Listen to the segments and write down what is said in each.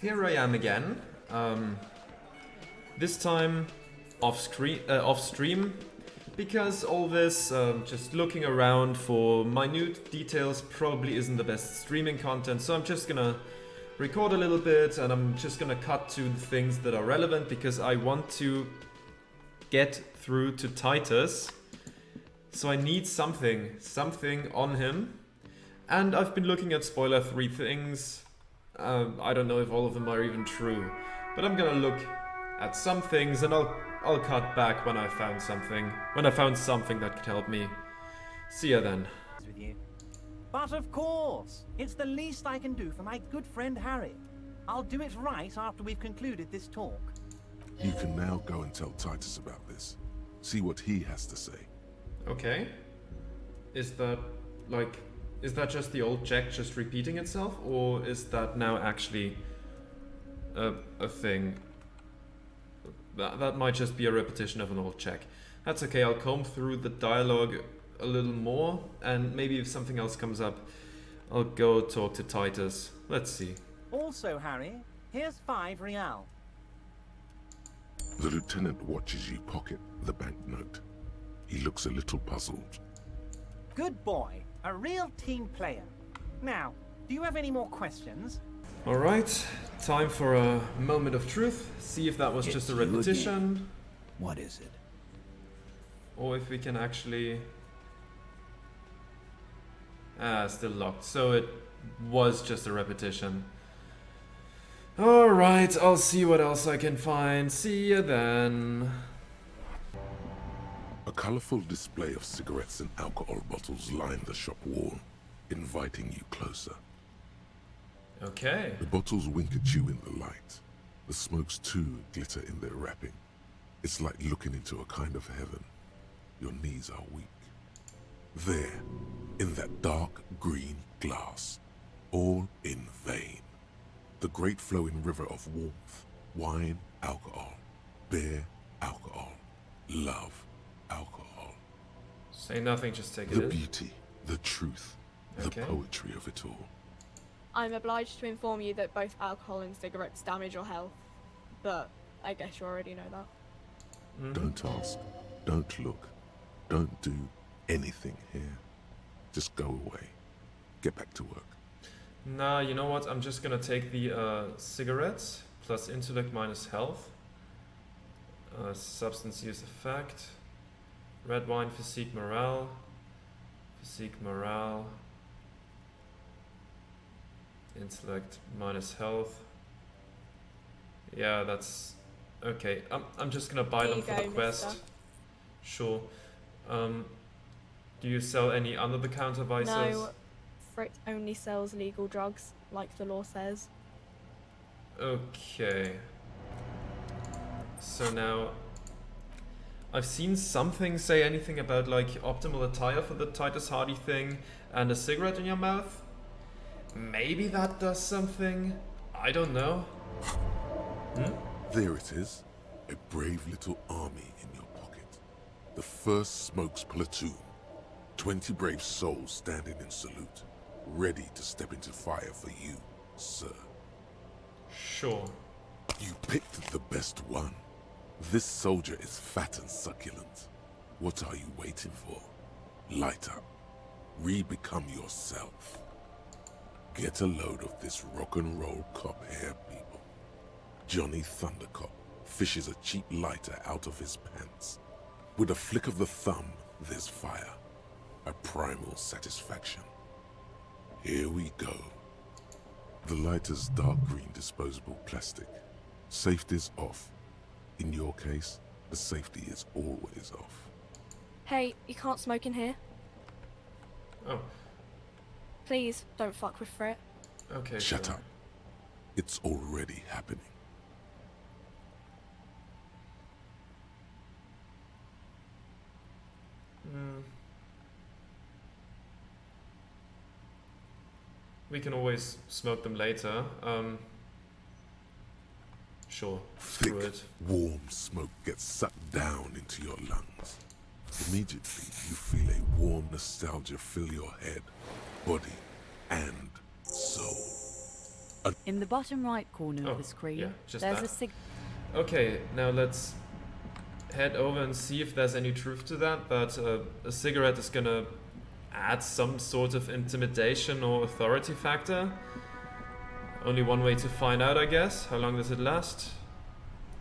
here I am again. This time off stream, because all this just looking around for minute details probably isn't the best streaming content. So I'm just gonna record a little bit, and I'm just gonna cut to the things that are relevant because I want to get through to Titus. So I need something on him. And I've been looking at spoiler-free things. I don't know if all of them are even true, but I'm gonna look at some things, and I'll cut back when I found something. When I found something that could help me. See ya then. With you. But of course, it's the least I can do for my good friend Harry. I'll do it right after we've concluded this talk. You can now go and tell Titus about this. See what he has to say. Okay. Is that just the old check just repeating itself, or is that now actually a thing? That might just be a repetition of an old check. That's okay, I'll comb through the dialogue a little more, and maybe if something else comes up, I'll go talk to Titus. Let's see. Also, Harry, here's 5 real. The lieutenant watches you pocket the banknote. He looks a little puzzled. Good boy. A real team player. Now, do you have any more questions? Alright, time for a moment of truth. See if that was just a repetition. What is it? Or if we can actually... still locked. So it was just a repetition. Alright, I'll see what else I can find. See ya then. A colorful display of cigarettes and alcohol bottles line the shop wall, inviting you closer. Okay. The bottles wink at you in the light. The smokes too glitter in their wrapping. It's like looking into a kind of heaven. Your knees are weak. There, in that dark green glass, all in vain. The great flowing river of warmth, wine, alcohol, beer, alcohol, love, alcohol. Say nothing, just take The it in. beauty, the truth, the Okay. poetry of it all. I'm obliged to inform you that both alcohol and cigarettes damage your health, but I guess you already know that. Mhm. Don't ask, don't look, don't do anything here. Just go away. Get back to work. Nah, you know what? I'm just gonna take the cigarettes plus intellect minus health. Substance use effect. Red wine, physique morale. Physique morale. Intellect minus health. Yeah, that's okay. I'm just gonna buy Here them you for go, the quest. mister. Sure. Do you sell any under the counter vices? No, Frick only sells legal drugs, like the law says. Okay. So now, I've seen something say anything about like optimal attire for the Titus Hardy thing and a cigarette in your mouth. Maybe that does something. I don't know. Hmm? There it is. A brave little army in your pocket. The 1st Smokes platoon. 20 brave souls standing in salute, ready to step into fire for you, sir. Sure. You picked the best one. This soldier is fat and succulent. What are you waiting for? Light up. Re-become yourself. Get a load of this rock and roll cop here, people. Johnny Thundercop fishes a cheap lighter out of his pants. With a flick of the thumb, there's fire. A primal satisfaction. Here we go. The lighter's dark green disposable plastic. Safety's off. In your case, the safety is always off. Hey, you can't smoke in here. Oh, Please, don't fuck with Frit. okay. Shut sure. up. It's already happening. Hmm. We can always smoke them later. Sure. Thick, Screw it. warm smoke gets sucked down into your lungs. Immediately, you feel a warm nostalgia fill your head, body, and soul. In the bottom right corner of the screen, yeah, just there's that. a Okay, now let's head over and see if there's any truth to that, that a cigarette is gonna add some sort of intimidation or authority factor. Only one way to find out, I guess. How long does it last?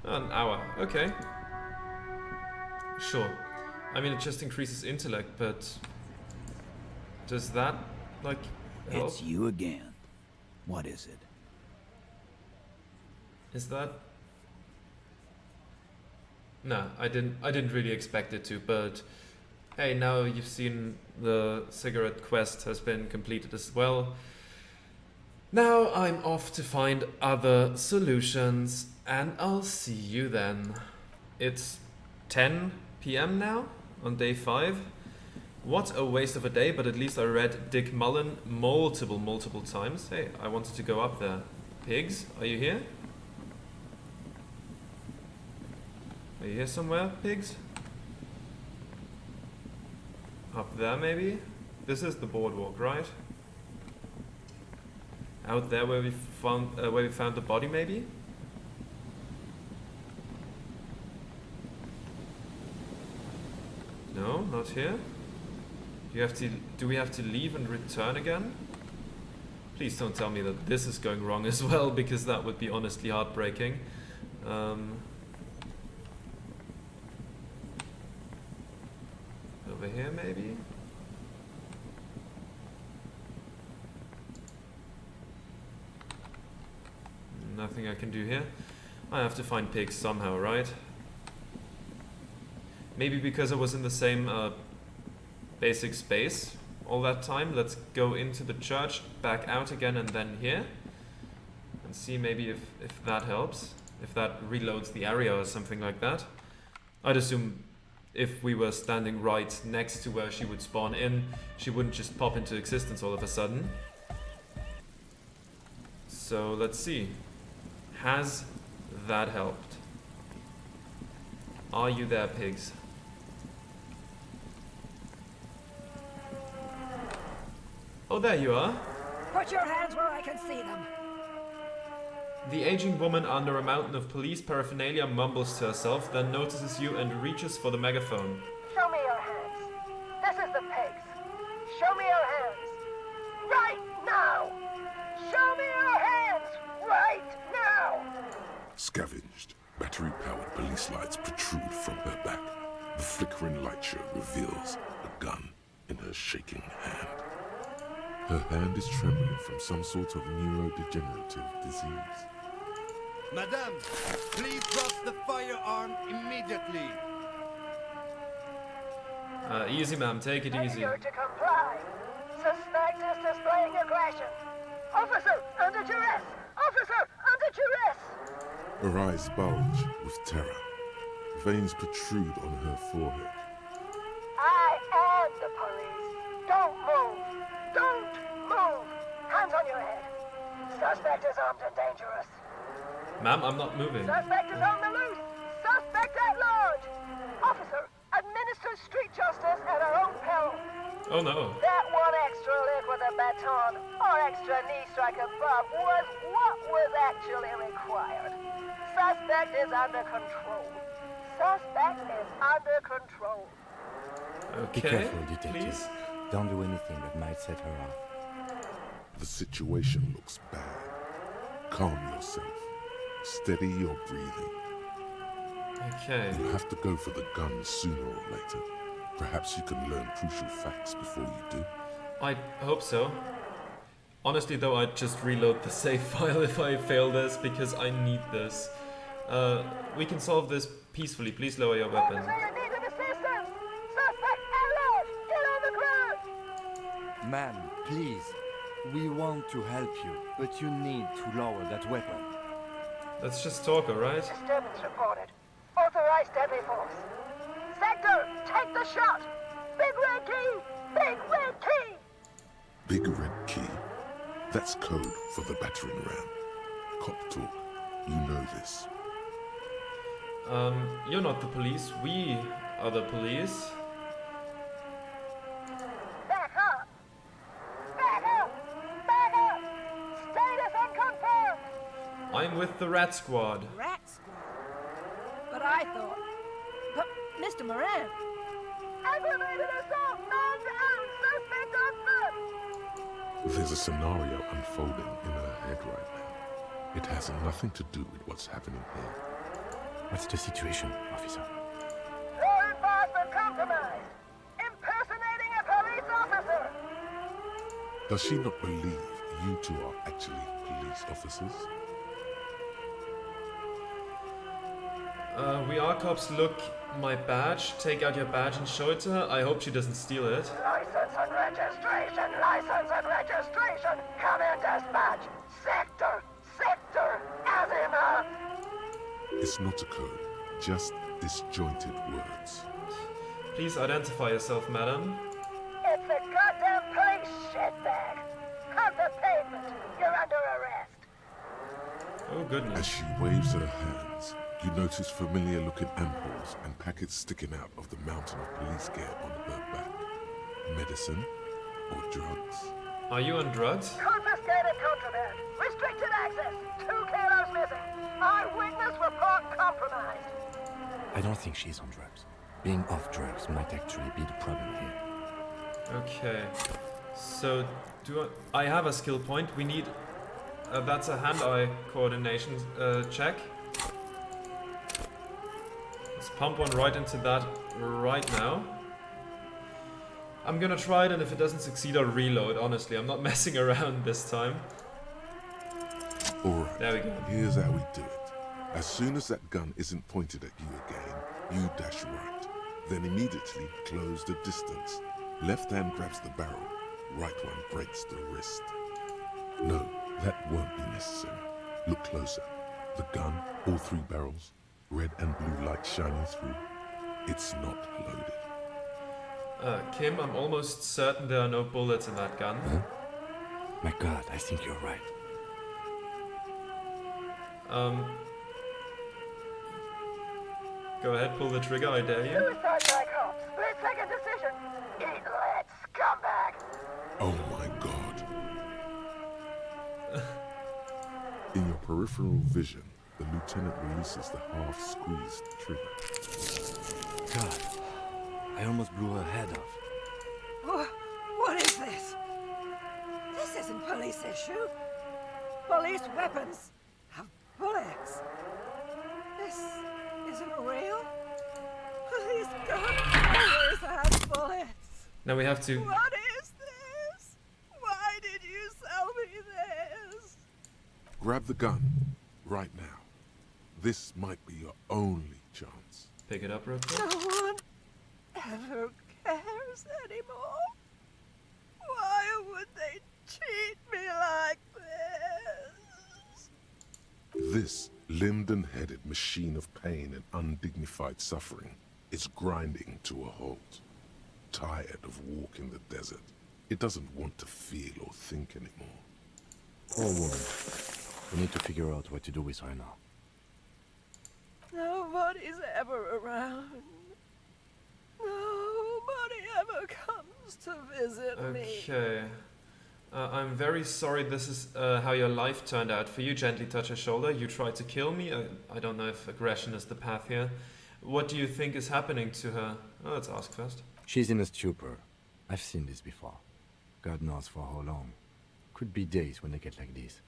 An hour. Okay. Sure. I mean, it just increases intellect, but does that, like, help? It's you again. What is it? Is that? No, I didn't really expect it to, but hey, now you've seen the cigarette quest has been completed as well. Now I'm off to find other solutions, and I'll see you then. It's 10 p.m. now, on day 5. What a waste of a day, but at least I read Dick Mullen multiple times. Hey, I wanted to go up there. Pigs, are you here? Are you here somewhere, pigs? Up there, maybe? This is the boardwalk, right? Out there where we found the body, maybe? No, not here. Do we have to leave and return again? Please don't tell me that this is going wrong as well, because that would be honestly heartbreaking. Over here, maybe? Nothing I can do here. I have to find pigs somehow, right? Maybe because I was in the same basic space all that time. Let's go into the church, back out again, and then here. And see maybe if that helps. If that reloads the area or something like that. I'd assume if we were standing right next to where she would spawn in, she wouldn't just pop into existence all of a sudden. So let's see. Has that helped? Are you there, pigs? Oh, there you are. Put your hands where I can see them. The aging woman under a mountain of police paraphernalia mumbles to herself, then notices you and reaches for the megaphone. Show me your hands. This is the pigs. Show me your hands. Right now. Show me your hands. Right now. Scavenged, battery-powered police lights protrude from her back. The flickering light show reveals a gun in her shaking hand. Her hand is trembling from some sort of neurodegenerative disease. Madame, please drop the firearm immediately. Easy, ma'am. Take it easy. Failure to comply. Suspect is displaying aggression. Officer, under duress. Officer, under duress. Her eyes bulge with terror. Veins protrude on her forehead. I am the police. Don't move. Don't move. Hands on your head. Suspect is armed and dangerous. Ma'am, I'm not moving. Suspect is on the loose. Suspect at large. Officer, administer street justice at our own peril. Oh no. That one extra lick with a baton or extra knee strike above was what was actually required. Suspect is under control. Suspect is under control. Okay. Be careful, detective. Please. Don't do anything that might set her off. The situation looks bad. Calm yourself. Steady your breathing. Okay. You'll have to go for the gun sooner or later. Perhaps you can learn crucial facts before you do. I hope so. Honestly though, I'd just reload the save file if I fail this, because I need this. We can solve this peacefully. Please lower your weapon. Officer, you need an assistance. Suspect at large. Get on the ground. Ma'am, please. We want to help you, but you need to lower that weapon. Let's just talk, alright? Disturbance reported. Authorized deadly force. Sector, take the shot. Big red key. Big red key. Big red key. That's code for the battering ram. Cop talk. You know this. You're not the police. We are the police. Back up. Back up. Back up. Status unconfirmed. I'm with the Rat Squad. Rat Squad? But I thought... But, Mr. Moran... Aggravated assault! Man down! Suspect on foot! There's a scenario unfolding in her head right now. It has nothing to do with what's happening here. What's the situation, officer? Law enforcement compromised! Impersonating a police officer! Does she not believe you two are actually police officers? We are cops. Look, my badge. Take out your badge and show it to her. I hope she doesn't steal it. License and registration! License and registration! Come in, dispatch! Sector! Sector! Azima! It's not a code, just disjointed words. Please identify yourself, madam. It's a goddamn police shitbag! On the pavement! You're under arrest! Oh, goodness. As she waves her hands, you notice familiar-looking ampoules and packets sticking out of the mountain of police gear on her back. Medicine or drugs? Are you on drugs? Confiscated contraband! Restricted access! 2 kilos missing! Eyewitness report compromised! I don't think she's on drugs. Being off drugs might actually be the problem here. Okay. So, I have a skill point. We need... that's a hand-eye coordination check. Let's pump one right into that right now. I'm gonna try it, and if it doesn't succeed, I'll reload. Honestly, I'm not messing around this time. Alright, there we go. Here's how we do it. As soon as that gun isn't pointed at you again, you dash right. Then immediately close the distance. Left hand grabs the barrel, right one breaks the wrist. No, that won't be necessary. Look closer. The gun, all 3 barrels, red and blue light shining through. It's not loaded. Kim, I'm almost certain there are no bullets in that gun. Huh? My God, I think you're right. Go ahead, pull the trigger, I dare you. Suicide by cops! Split-second decision! Eat lead, scumbag! Oh my God. In your peripheral vision, the lieutenant releases the half-squeezed trigger. God, I almost blew her head off. What is this? This isn't police issue. Police weapons have bullets. This isn't real. Police guns always have bullets. Now we have to... What is this? Why did you sell me this? Grab the gun, right now. This might be your only chance. Pick it up real quick. No one ever cares anymore. Why would they treat me like this? This limbed-and-headed machine of pain and undignified suffering is grinding to a halt. Tired of walking the desert, it doesn't want to feel or think anymore. Poor woman. We need to figure out what to do with her now. Nobody's ever around. Nobody ever comes to visit me. Okay. I'm very sorry this is how your life turned out for you. Gently touch her shoulder. You tried to kill me. I don't know if aggression is the path here. What do you think is happening to her? Oh, let's ask first. She's in a stupor. I've seen this before. God knows for how long. Could be days when they get like this.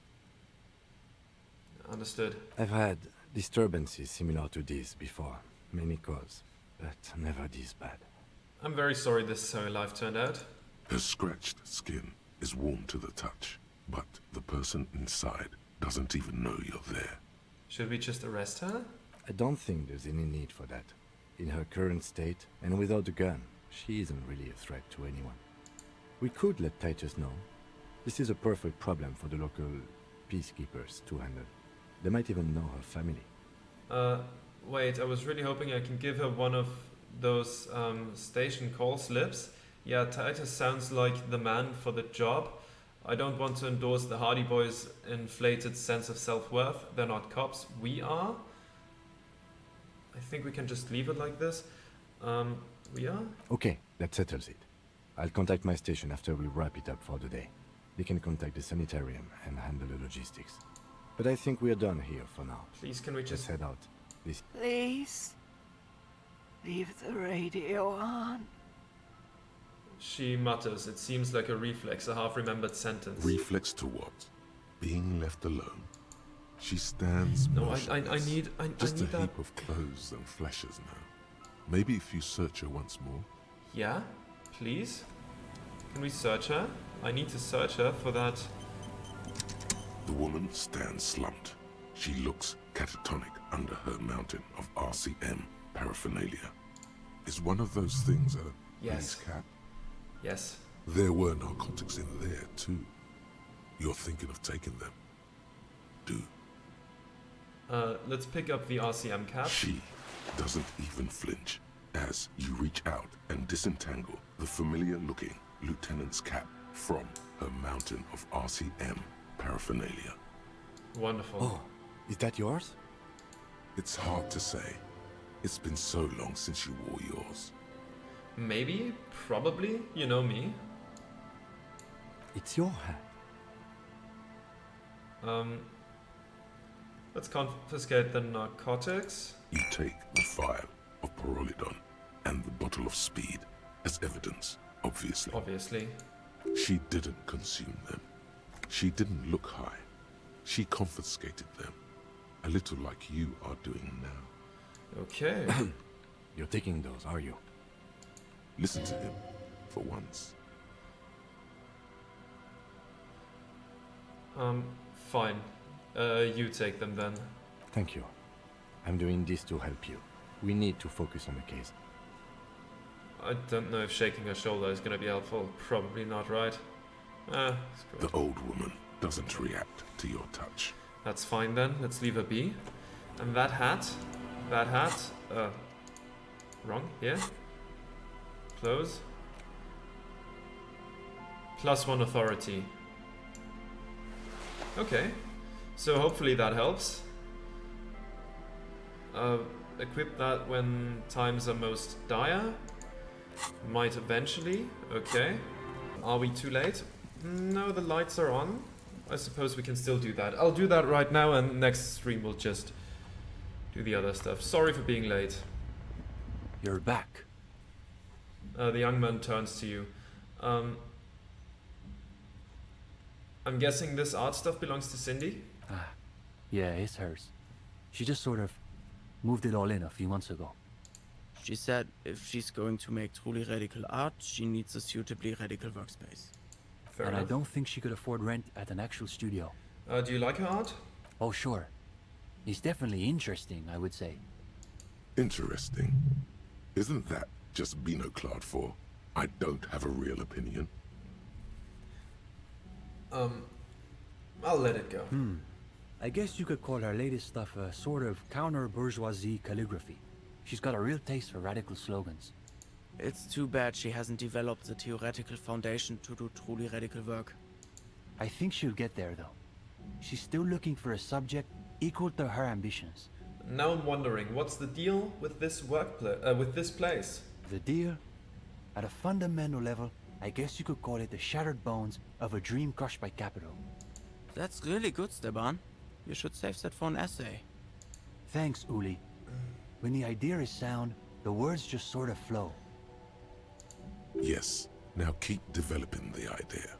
Understood. I've had disturbances similar to this before. Many causes, but never this bad. I'm very sorry this is how your life turned out. Her scratched skin is warm to the touch, but the person inside doesn't even know you're there. Should we just arrest her? I don't think there's any need for that. In her current state, and without a gun, she isn't really a threat to anyone. We could let Titus know. This is a perfect problem for the local peacekeepers to handle. They might even know her family. Wait, I was really hoping I can give her one of those station call slips. Yeah, Titus sounds like the man for the job. I don't want to endorse the Hardy Boys' inflated sense of self-worth. They're not cops. We are. I think we can just leave it like this. We are? Okay, that settles it. I'll contact my station after we wrap it up for the day. They can contact the sanitarium and handle the logistics. But I think we're done here for now. Please, can we Let's just... head out. This Please. Leave the radio on. She mutters. It seems like a reflex, a half-remembered sentence. Reflex to what? Being left alone. She stands No, I motionless, need just a that. heap of clothes and fleshes now. Maybe if you search her once more. Yeah? Please? Can we search her? I need to search her for that. The woman stands slumped. She looks catatonic under her mountain of RCM paraphernalia. Is one of those things a Yes. police cap? Yes. There were narcotics in there too. You're thinking of taking them? Do. Let's pick up the RCM cap. She doesn't even flinch as you reach out and disentangle the familiar-looking lieutenant's cap from her mountain of RCM paraphernalia. Wonderful. Oh, is that yours? It's hard to say. It's been so long since you wore yours. Maybe, probably, you know me. It's your hat. Let's confiscate the narcotics. You take the vial of Pyrrolidon and the bottle of speed as evidence, obviously. Obviously. She didn't consume them. She didn't look high. She confiscated them. A little like you are doing now. Okay. You're taking those, are you? Listen to him, for once. Fine. You take them then. Thank you. I'm doing this to help you. We need to focus on the case. I don't know if shaking her shoulder is gonna be helpful. Probably not, right? Screw it. The old woman doesn't react to your touch. That's fine then. Let's leave her be. And that hat, wrong, here. Close. +1 authority. Okay, so hopefully that helps. Equip that when times are most dire. Might eventually, okay. Are we too late? No, the lights are on. I suppose we can still do that. I'll do that right now, and next stream we'll just do the other stuff. Sorry for being late. You're back. The young man turns to you. I'm guessing this art stuff belongs to Cindy? Yeah, it's hers. She just sort of moved it all in a few months ago. She said if she's going to make truly radical art, she needs a suitably radical workspace. Fair And enough. I don't think she could afford rent at an actual studio. Do you like her art? Oh, sure. It's definitely interesting, I would say. Interesting. Isn't that just binoclard for I don't have a real opinion? I'll let it go. I guess you could call her latest stuff a sort of counter-bourgeoisie calligraphy. She's got a real taste for radical slogans. It's too bad she hasn't developed the theoretical foundation to do truly radical work. I think she'll get there, though. She's still looking for a subject equal to her ambitions. Now I'm wondering, what's the deal with this with this place? The deal? At a fundamental level, I guess you could call it the shattered bones of a dream crushed by capital. That's really good, Steban. You should save that for an essay. Thanks, Uli. When the idea is sound, the words just sort of flow. Yes. Now keep developing the idea.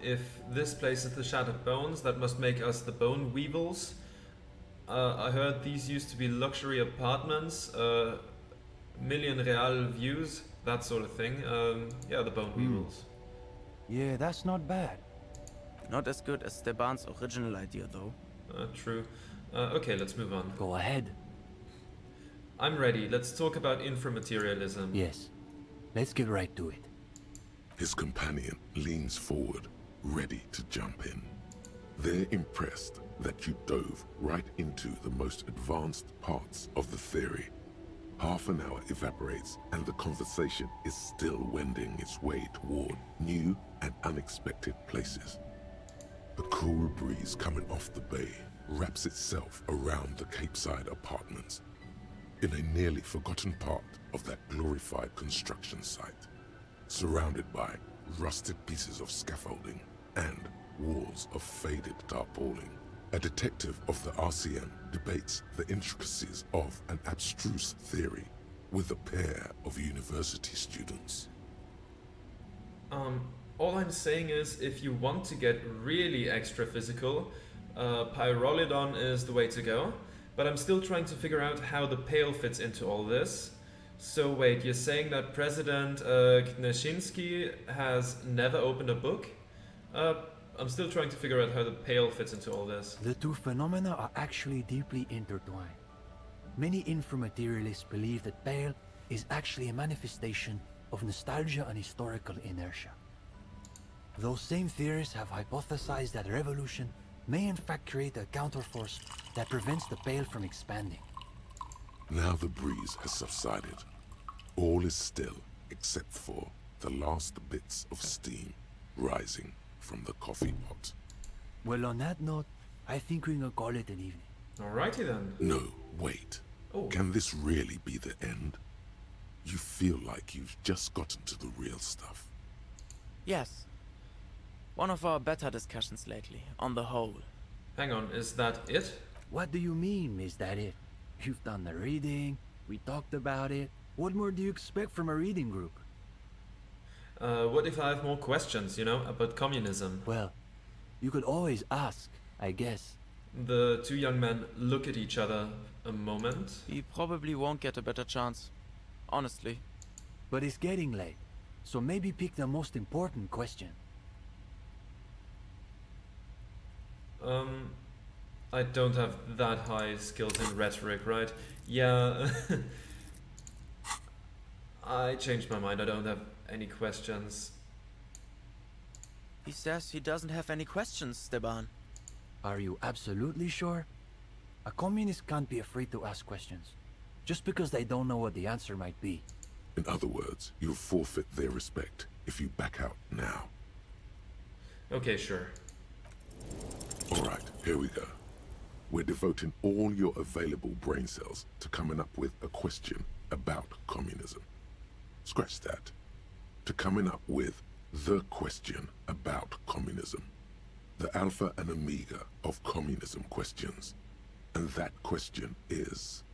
If this place is the Shattered Bones, that must make us the Bone Weevils. I heard these used to be luxury apartments, million real views, that sort of thing. Yeah, the Bone Weevils. Yeah, that's not bad. Not as good as Steban's original idea, though. True. Okay, let's move on. Go ahead. I'm ready. Let's talk about inframaterialism. Yes. Let's get right to it. His companion leans forward, ready to jump in. They're impressed that you dove right into the most advanced parts of the theory. Half an hour evaporates and the conversation is still wending its way toward new and unexpected places. The cool breeze coming off the bay wraps itself around the Capeside apartments in a nearly forgotten part of that glorified construction site, surrounded by rusted pieces of scaffolding and walls of faded tarpaulin. A detective of the RCM debates the intricacies of an abstruse theory with a pair of university students. All I'm saying is, if you want to get really extra physical, Pyrolidon is the way to go. But I'm still trying to figure out how the Pale fits into all this. So wait, you're saying that President Kneshinsky has never opened a book? I'm still trying to figure out how the Pale fits into all this. The two phenomena are actually deeply intertwined. Many inframaterialists believe that Pale is actually a manifestation of nostalgia and historical inertia. Those same theorists have hypothesized that revolution may in fact create a counterforce that prevents the Pale from expanding. Now the breeze has subsided. All is still except for the last bits of steam rising from the coffee pot. Well, on that note, I think we can call it an evening. Alrighty then. No, wait. Oh. Can this really be the end? You feel like you've just gotten to the real stuff. Yes. One of our better discussions lately, on the whole. Hang on, is that it? What do you mean, is that it? You've done the reading, we talked about it. What more do you expect from a reading group? What if I have more questions, you know, about communism? Well, you could always ask, I guess. The two young men look at each other a moment. He probably won't get a better chance. Honestly. But it's getting late, so maybe pick the most important question. I don't have that high skills in rhetoric, right? Yeah. I changed my mind, I don't have any questions. He says he doesn't have any questions, Steban. Are you absolutely sure? A communist can't be afraid to ask questions, just because they don't know what the answer might be. In other words, you'll forfeit their respect if you back out now. Okay, sure. Alright, here we go. We're devoting all your available brain cells to coming up with a question about communism. Scratch that. To coming up with the question about communism. The alpha and omega of communism questions. And that question is...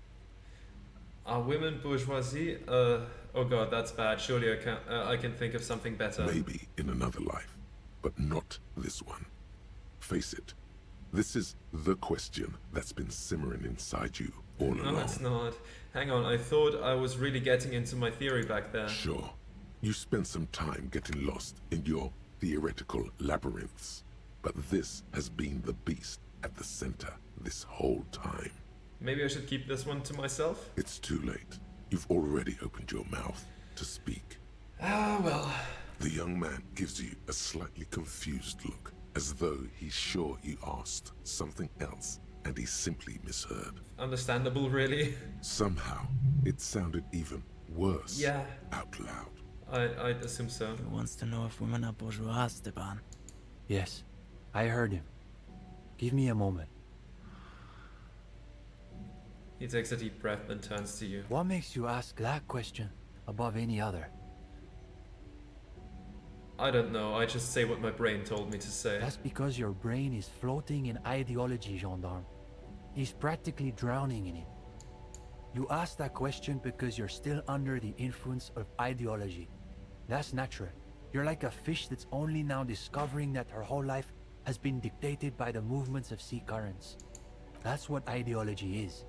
Are women bourgeoisie? Oh god, that's bad. Surely I can think of something better. Maybe in another life, but not this one. Face it, this is the question that's been simmering inside you all along. No, it's not. Hang on, I thought I was really getting into my theory back there. Sure. You spent some time getting lost in your theoretical labyrinths, but this has been the beast at the center this whole time. Maybe I should keep this one to myself? It's too late. You've already opened your mouth to speak. Ah, well. The young man gives you a slightly confused look, as though he's sure you asked something else and he simply misheard. Understandable, really. Somehow, it sounded even worse out loud. I'd assume so. He wants to know if women are bourgeois, Steban. Yes, I heard him. Give me a moment. He takes a deep breath and turns to you. What makes you ask that question above any other? I don't know, I just say what my brain told me to say. That's because your brain is floating in ideology, gendarme. He's practically drowning in it. You ask that question because you're still under the influence of ideology. That's natural. You're like a fish that's only now discovering that her whole life has been dictated by the movements of sea currents. That's what ideology is.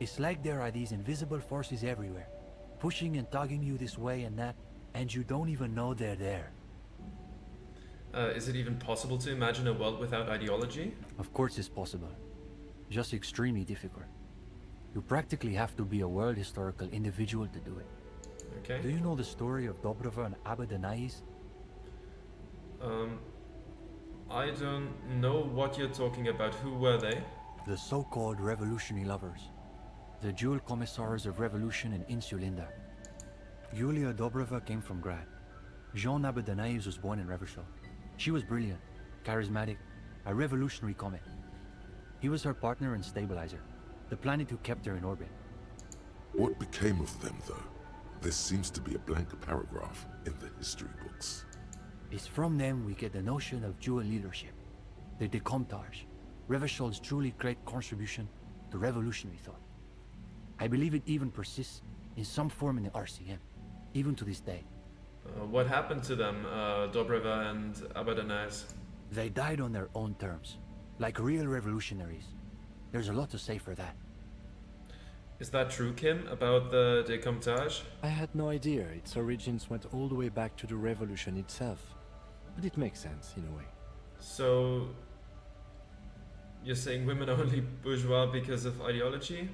It's like there are these invisible forces everywhere, pushing and tugging you this way and that, and you don't even know they're there. Is it even possible to imagine a world without ideology? Of course it's possible. Just extremely difficult. You practically have to be a world historical individual to do it. Okay. Do you know the story of Dobrova and Abadanais? I don't know what you're talking about. Who were they? The so-called revolutionary lovers. The dual commissars of revolution in Insulinda. Yulia Dobrova came from Grad. Jean Abadanais was born in Reversal. She was brilliant, charismatic, a revolutionary comet. He was her partner and stabilizer, the planet who kept her in orbit. What became of them, though? There seems to be a blank paragraph in the history books. It's from them we get the notion of dual leadership. the decomptage, Revishol's truly great contribution to revolutionary thought. I believe it even persists in some form in the RCM, even to this day. What happened to them, Dobreva and Abadanais? They died on their own terms, like real revolutionaries. There's a lot to say for that. Is that true, Kim, about the decomptage? I had no idea its origins went all the way back to the revolution itself. But it makes sense, in a way. So, you're saying women are only bourgeois because of ideology?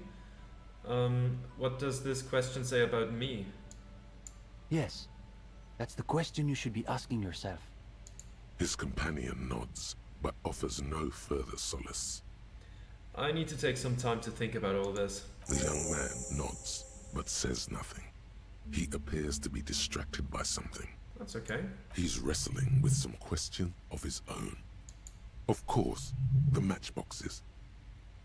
What does this question say about me? Yes, that's the question you should be asking yourself. His companion nods, but offers no further solace. I need to take some time to think about all this. The young man nods, but says nothing. He appears to be distracted by something. That's okay. He's wrestling with some question of his own. Of course, the matchboxes.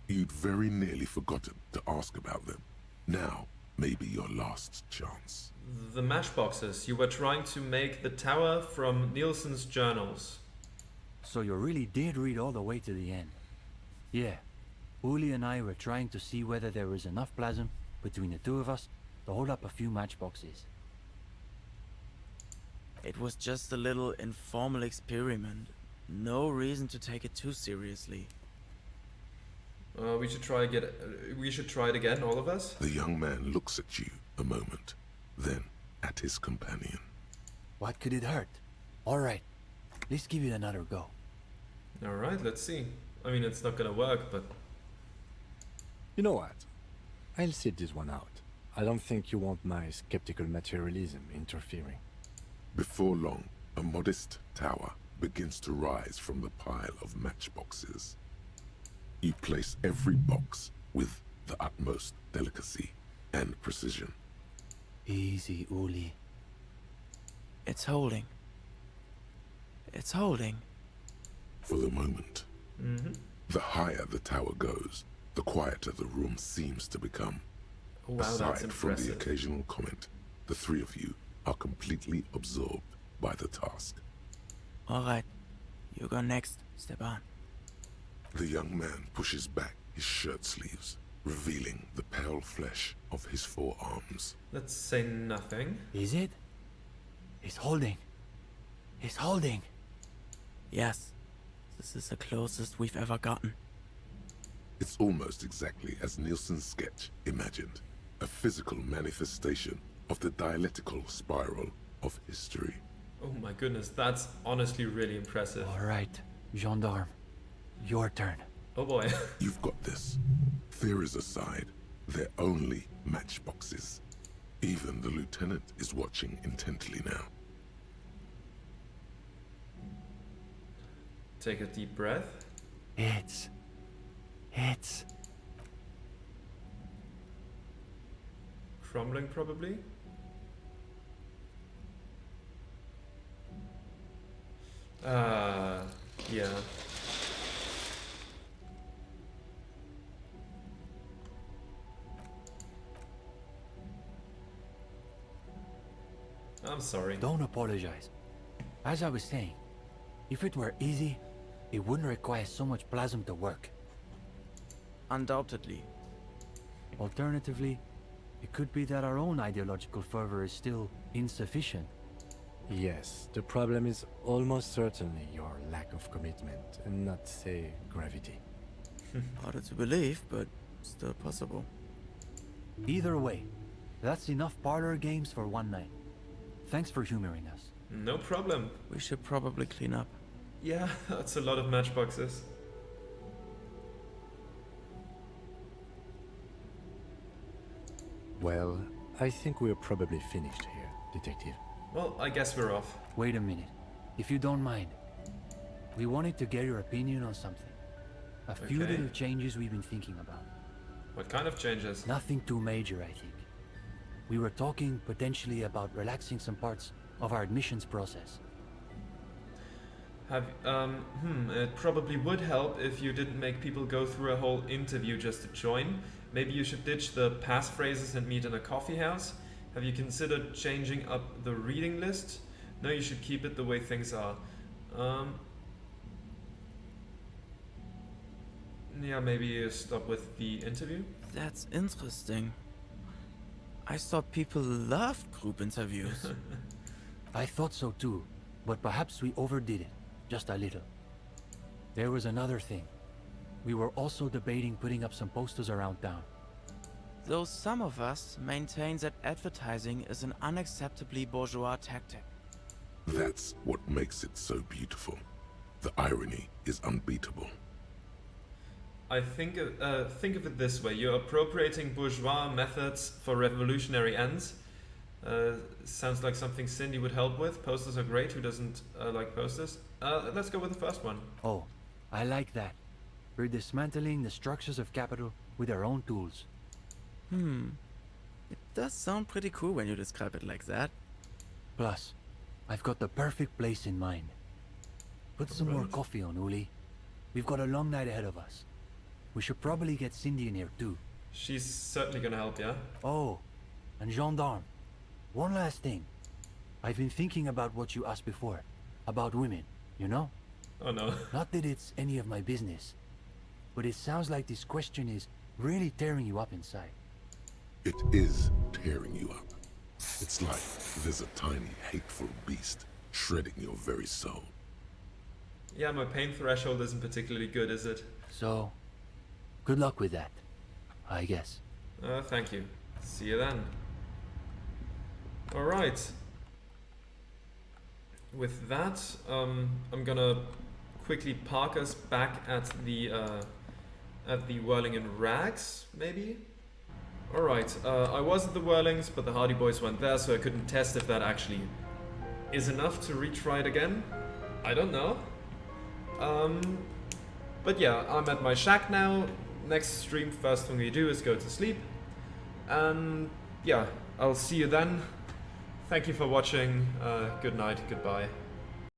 You'd very nearly forgotten to ask about them. Now may be your last chance. The matchboxes. You were trying to make the tower from Nielsen's journals. So you really did read all the way to the end. Yeah, Uli and I were trying to see whether there was enough plasm between the two of us to hold up a few matchboxes. It was just a little informal experiment. No reason to take it too seriously. We should try it again, all of us. The young man looks at you a moment, then at his companion. What could it hurt? All right, let's give it another go. All right, let's see. I mean, it's not gonna work, but... You know what? I'll sit this one out. I don't think you want my skeptical materialism interfering. Before long, a modest tower begins to rise from the pile of matchboxes. You place every box with the utmost delicacy and precision. Easy, Uli. It's holding. It's holding. For the moment. The higher the tower goes, the quieter the room seems to become. Oh, wow, that's Aside from the impressive. occasional comment, the three of you are completely absorbed by the task. Alright, you go next, Stepan. The young man pushes back his shirt sleeves, revealing the pale flesh of his forearms. Let's say nothing. Is it? It's holding. It's holding. Yes, this is the closest we've ever gotten. It's almost exactly as Nielsen's sketch imagined, a physical manifestation of the dialectical spiral of history. Oh my goodness, that's honestly really impressive. All right, gendarme, your turn. Oh boy. You've got this. Theories aside, they're only matchboxes. Even the lieutenant is watching intently now. Take a deep breath. It's Crumbling, probably. Yeah. I'm sorry. Don't apologize. As I was saying, if it were easy, it wouldn't require so much plasm to work. Undoubtedly. Alternatively, it could be that our own ideological fervor is still insufficient. Yes, the problem is almost certainly your lack of commitment, and not, say, gravity. Harder to believe, but still possible. Either way, that's enough parlor games for one night. Thanks for humoring us. No problem. We should probably clean up. Yeah, that's a lot of matchboxes. Well, I think we're probably finished here, Detective. Well, I guess we're off. Wait a minute, if you don't mind. We wanted to get your opinion on something. A few Okay. little changes we've been thinking about. What kind of changes? Nothing too major, I think. We were talking potentially about relaxing some parts of our admissions process. It probably would help if you didn't make people go through a whole interview just to join. Maybe you should ditch the passphrases and meet in a coffee house. Have you considered changing up the reading list? No, you should keep it the way things are. Yeah, maybe stop with the interview. That's interesting. I thought people loved group interviews. I thought so too, but perhaps we overdid it, just a little. There was another thing. We were also debating putting up some posters around town. Though some of us maintain that advertising is an unacceptably bourgeois tactic. That's what makes it so beautiful. The irony is unbeatable. I think of it this way: you're appropriating bourgeois methods for revolutionary ends. Sounds like something Cindy would help with. Posters are great. Who doesn't like posters? Let's go with the first one. Oh, I like that. We're dismantling the structures of capital with our own tools. It does sound pretty cool when you describe it like that. Plus, I've got the perfect place in mind. Put some more coffee on, Uli. We've got a long night ahead of us. We should probably get Cindy in here too. She's certainly gonna help, yeah? Oh, and Gendarme. One last thing. I've been thinking about what you asked before. About women, you know? Oh no. Not that it's any of my business. But it sounds like this question is really tearing you up inside. It is tearing you up. It's like there's a tiny, hateful beast shredding your very soul. Yeah, my pain threshold isn't particularly good, is it? So, good luck with that, I guess. Thank you. See you then. Alright. With that, I'm gonna quickly park us back at the Whirling in Rags, maybe? Alright, I was at the Whirlings, but the Hardy Boys weren't there, so I couldn't test if that actually is enough to retry it again. I don't know. But yeah, I'm at my shack now. Next stream, first thing we do is go to sleep. And yeah, I'll see you then. Thank you for watching. Good night, goodbye.